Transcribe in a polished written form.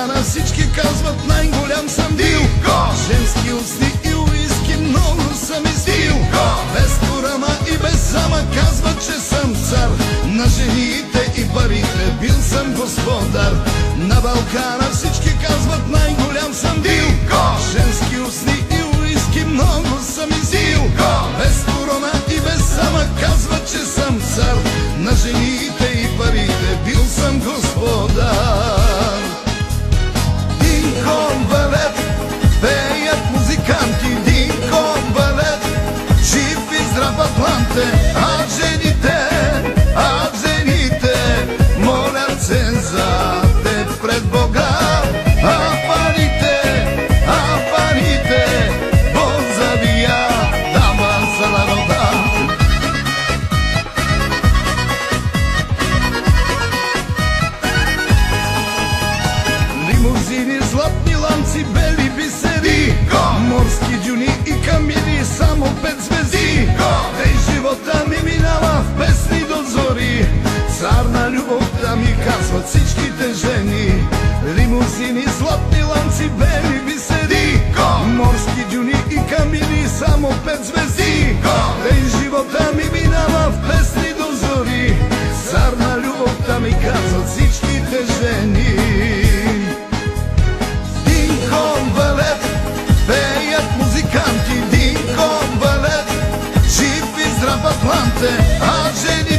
Балкана всички казват най-голям съм бил. Женски усни и уиски много съм изпил. Без корама и без замък казват, че съм цар на жените и парите, бил съм господар. На Балкана всички казват най-голям съм бил. Женски усни и уиски много съм изпил. Без корона и без замък казват, че съм цар на жените и парите, бил съм господар. Динхон балет, пеят музиканти. Динхон балет, жив и здрав Атланте. А жените молят се за теб пред Бога. А парите, Бог забия, дава за народа. Лимузини, златни ланци, бели бисери, морски дюни и камини, само 5 звезди. Тъй живота ми минава в песни до зори. Цар на любовта ми казват всичките жени. Лимузини, златни ланци, бели бисери, морски дюни и камини, само 5 звезди. Тъй живота ми минава в песни до зори. Цар на любовта ми казват всичките жени. Динхон балет, пеят музиканти. Динхон балет, жив и здрав Атланте. А жени